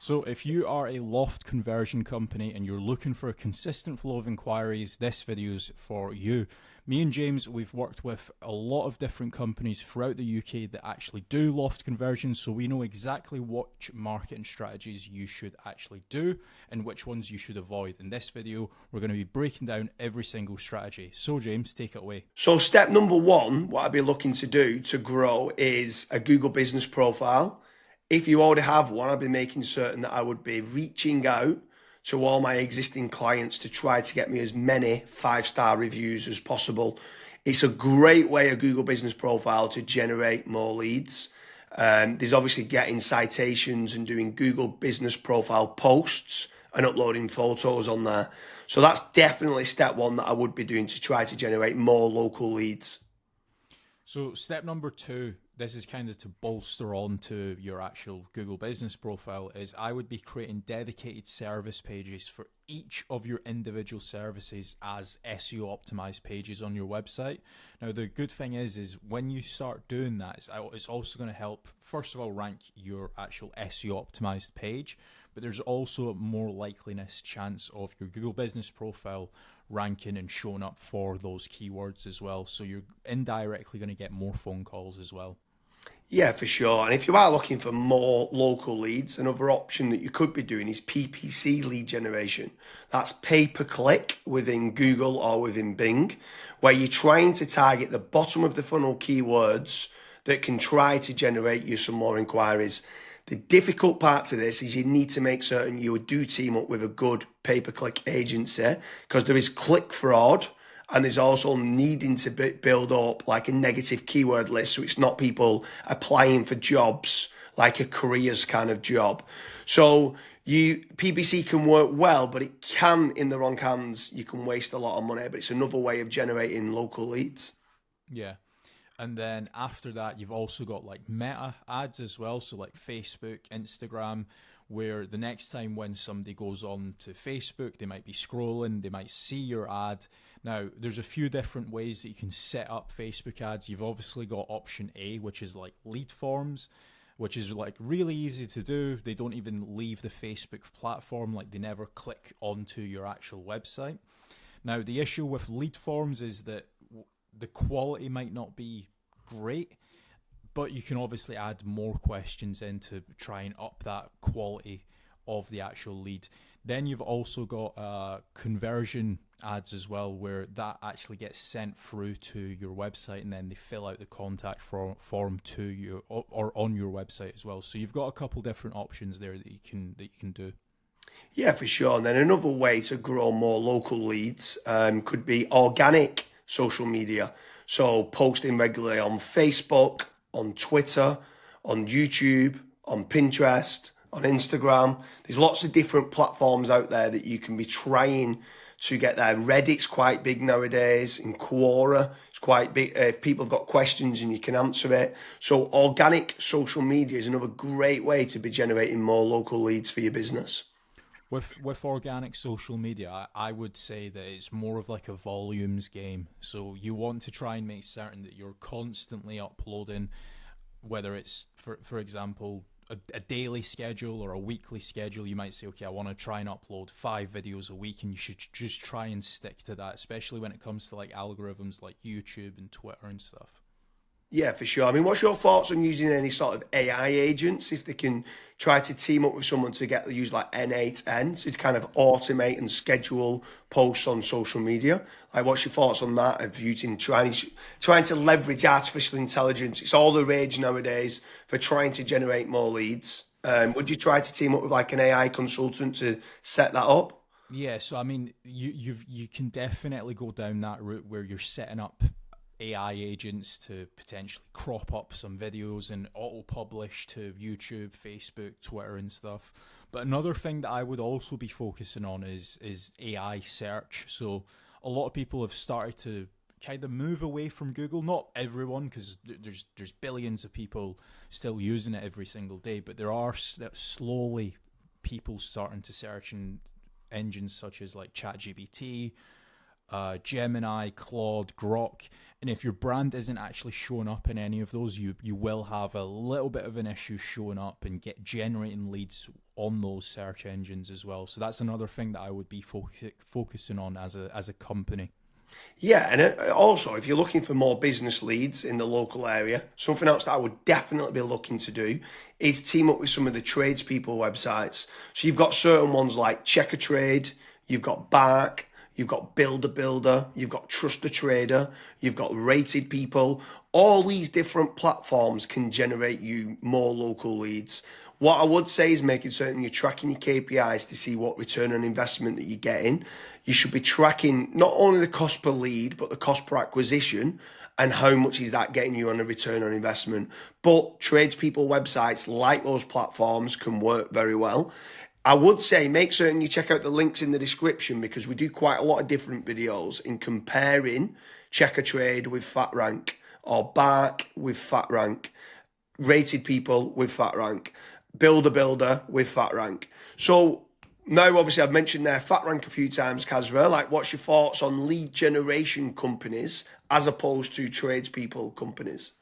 So if you are a Loft conversion company and you're looking for a consistent flow of inquiries, this video's for you. Me and James, we've worked with a lot of different companies throughout the UK that actually do Loft conversions, so we know exactly which marketing strategies you should actually do and which ones you should avoid. In this video, we're going to be breaking down every single strategy. So James, take it away. So step number one, what I'd be looking to do to grow is a Google business profile. If you already have one, I'd be making certain that I would be reaching out to all my existing clients to try to get me as many 5-star reviews as possible. It's a great way, a Google business profile, to generate more leads. There's obviously getting citations and doing Google business profile posts and uploading photos on there. So that's definitely step one that I would be doing to try to generate more local leads. So step number two, this is kind of to bolster on to your actual Google business profile, is I would be creating dedicated service pages for each of your individual services as SEO optimized pages on your website. Now, the good thing is when you start doing that, it's also going to help, first of all, rank your actual SEO optimized page, but there's also a more likeliness chance of your Google business profile ranking and showing up for those keywords as well. So you're indirectly going to get more phone calls as well. Yeah, for sure. And if you are looking for more local leads, another option that you could be doing is PPC lead generation. That's pay per click within Google or within Bing, where you're trying to target the bottom of the funnel keywords that can try to generate you some more inquiries. The difficult part to this is you need to make certain you do team up with a good pay-per-click agency, because there is click fraud and there's also needing to build up like a negative keyword list, so it's not people applying for jobs like a careers kind of job. So PPC can work well, but it can, in the wrong hands, you can waste a lot of money, but it's another way of generating local leads. Yeah. And then after that, you've also got like meta ads as well. So like Facebook, Instagram, where the next time when somebody goes on to Facebook, they might be scrolling, they might see your ad. Now, there's a few different ways that you can set up Facebook ads. You've obviously got option A, which is like lead forms, which is like really easy to do. They don't even leave the Facebook platform, like they never click onto your actual website. Now, the issue with lead forms is that the quality might not be great, but you can obviously add more questions in to try and up that quality of the actual lead. Then you've also got conversion ads as well, where that actually gets sent through to your website and then they fill out the contact form to you or on your website as well. So you've got a couple different options there that you can do. Yeah, for sure. And then another way to grow more local leads could be organic social media. So posting regularly on Facebook, on Twitter, on YouTube, on Pinterest, on Instagram. There's lots of different platforms out there that you can be trying to get there. Reddit's quite big nowadays. In Quora, it's quite big. If people have got questions and you can answer it. So organic social media is another great way to be generating more local leads for your business. With organic social media, I would say that it's more of like a volumes game. So you want to try and make certain that you're constantly uploading, whether it's, for example, a daily schedule or a weekly schedule. You might say, okay, I want to try and upload 5 videos a week, and you should just try and stick to that, especially when it comes to like algorithms like YouTube and Twitter and stuff. Yeah, for sure. I mean, what's your thoughts on using any sort of AI agents, if they can try to team up with someone to use like N8N to kind of automate and schedule posts on social media? Like, what's your thoughts on that, of using trying to leverage artificial intelligence? It's all the rage nowadays for trying to generate more leads. Would you try to team up with like an AI consultant to set that up? Yeah, so I mean, you can definitely go down that route where you're setting up AI agents to potentially crop up some videos and auto-publish to YouTube, Facebook, Twitter and stuff. But another thing that I would also be focusing on is AI search. So a lot of people have started to kind of move away from Google. Not everyone, because there's billions of people still using it every single day, but there are slowly people starting to search in engines such as like ChatGPT, Gemini, Claude, Grok. And if your brand isn't actually showing up in any of those, you will have a little bit of an issue showing up and generating leads on those search engines as well. So that's another thing that I would be focusing on as a company. Yeah, and also if you're looking for more business leads in the local area, something else that I would definitely be looking to do is team up with some of the tradespeople websites. So you've got certain ones like Checker Trade, you've got Bark, you've got Builder, you've got Trust the Trader, you've got Rated People. All these different platforms can generate you more local leads. What I would say is making certain you're tracking your KPIs to see what return on investment that you're getting. You should be tracking not only the cost per lead, but the cost per acquisition and how much is that getting you on a return on investment. But tradespeople websites like those platforms can work very well. I would say make certain you check out the links in the description because we do quite a lot of different videos in comparing Checker Trade with FatRank or Bark with FatRank, Rated People with FatRank, Builder with FatRank. So now, obviously, I've mentioned there FatRank a few times, Kasra. Like, what's your thoughts on lead generation companies as opposed to tradespeople companies?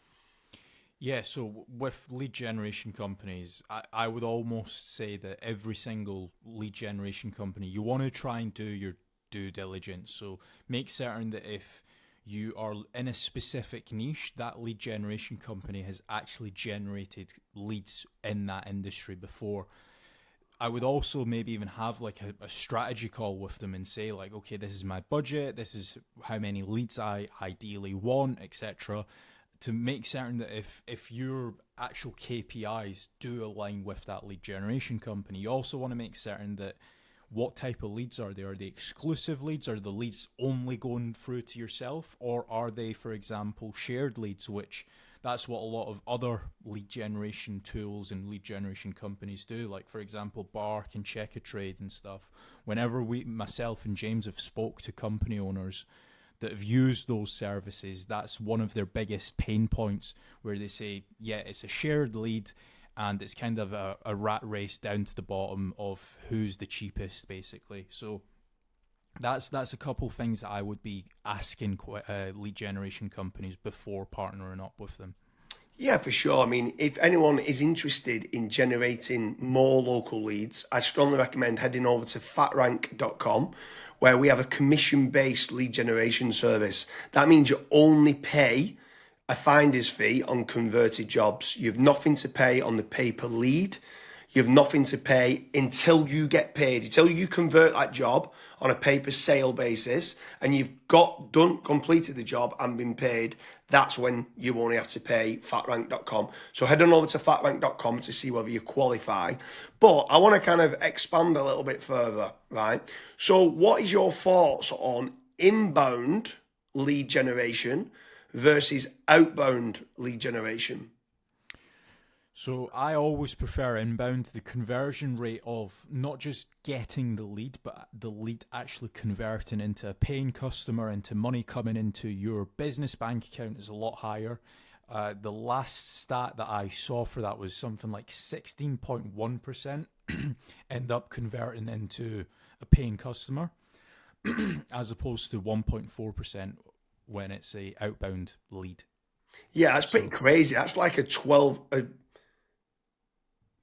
Yeah, so with lead generation companies, I would almost say that every single lead generation company, you want to try and do your due diligence. So make certain that if you are in a specific niche, that lead generation company has actually generated leads in that industry before. I would also maybe even have like a strategy call with them and say like, okay, this is my budget, this is how many leads I ideally want, etc. To make certain that if your actual KPIs do align with that lead generation company, you also want to make certain that what type of leads are they? Are they exclusive leads? Are the leads only going through to yourself? Or are they, for example, shared leads, which that's what a lot of other lead generation tools and lead generation companies do. Like, for example, Bark and Checker Trade and stuff. Whenever myself and James have spoke to company owners that have used those services, that's one of their biggest pain points where they say, yeah, it's a shared lead and it's kind of a rat race down to the bottom of who's the cheapest, basically. So that's a couple things that I would be asking lead generation companies before partnering up with them. Yeah, for sure. I mean, if anyone is interested in generating more local leads, I strongly recommend heading over to fatrank.com, where we have a commission-based lead generation service. That means you only pay a finder's fee on converted jobs. You have nothing to pay on the pay per lead. You have nothing to pay until you get paid, until you convert that job on a pay per sale basis and you've completed the job and been paid. That's when you only have to pay fatrank.com. So head on over to fatrank.com to see whether you qualify. But I want to kind of expand a little bit further, right? So what is your thoughts on inbound lead generation versus outbound lead generation? So I always prefer inbound. The conversion rate of not just getting the lead, but the lead actually converting into a paying customer, into money coming into your business bank account is a lot higher. The last stat that I saw for that was something like 16.1% end up converting into a paying customer as opposed to 1.4% when it's a outbound lead. Yeah, that's pretty crazy. That's like a 12...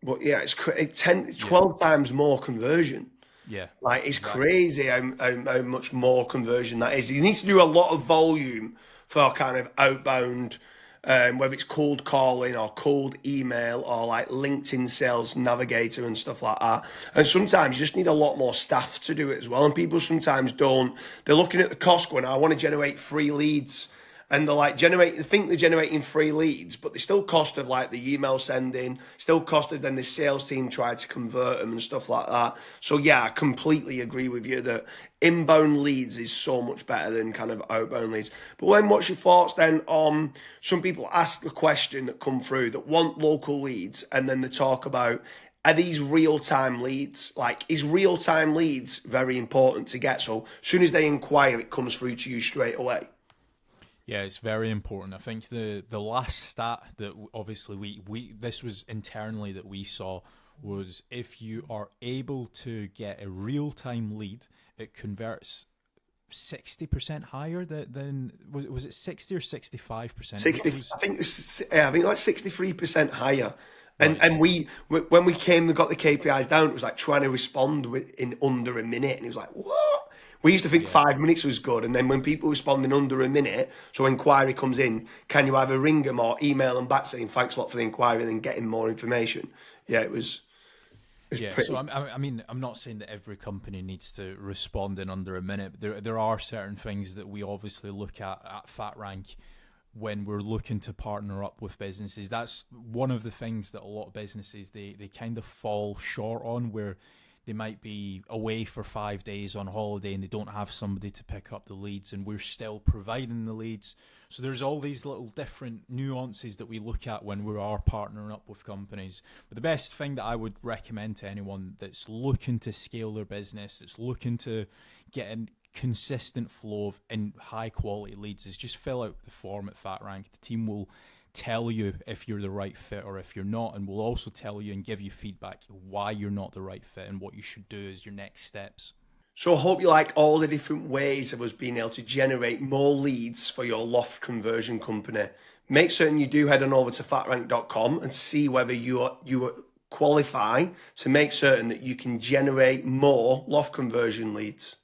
But yeah, it's 12 times more conversion. Yeah, Like, it's exactly. crazy how much more conversion that is. You need to do a lot of volume for kind of outbound, whether it's cold calling or cold email or like LinkedIn Sales Navigator and stuff like that. And sometimes you just need a lot more staff to do it as well. And people sometimes don't. They're looking at the cost going, I want to generate free leads. And they're like they think they're generating free leads, but they still cost of like the email sending, still cost of then the sales team try to convert them and stuff like that. So yeah, I completely agree with you that inbound leads is so much better than kind of outbound leads. But when what's your thoughts then on some people ask the question that come through that want local leads and then they talk about, are these real-time leads? Like, is real-time leads very important to get? So as soon as they inquire, it comes through to you straight away. Yeah, it's very important. I think the last stat that obviously we this was internally that we saw was if you are able to get a real-time lead, it converts 60% higher than was it 60 or 65%? 60, I think like 63% higher Right. When we got the KPIs down, it was like trying to respond in under a minute, and it was like, what? We used to think Yeah. 5 minutes was good, and then when people respond in under a minute, so inquiry comes in, can you either ring them or email them back saying thanks a lot for the inquiry, and then getting more information? Yeah, it was Yeah, so pretty. I mean, I'm not saying that every company needs to respond in under a minute, but there are certain things that we obviously look at FatRank when we're looking to partner up with businesses. That's one of the things that a lot of businesses they kind of fall short on, where they might be away for 5 days on holiday and they don't have somebody to pick up the leads, and we're still providing the leads. So there's all these little different nuances that we look at when we are partnering up with companies. But the best thing that I would recommend to anyone that's looking to scale their business, that's looking to get a consistent flow of and high quality leads, is just fill out the form at FatRank. The team will tell you if you're the right fit or if you're not, and we'll also tell you and give you feedback why you're not the right fit and what you should do as your next steps. So I hope you like all the different ways of us being able to generate more leads for your Loft conversion company. Make certain you do head on over to fatrank.com and see whether you qualify to make certain that you can generate more Loft conversion leads.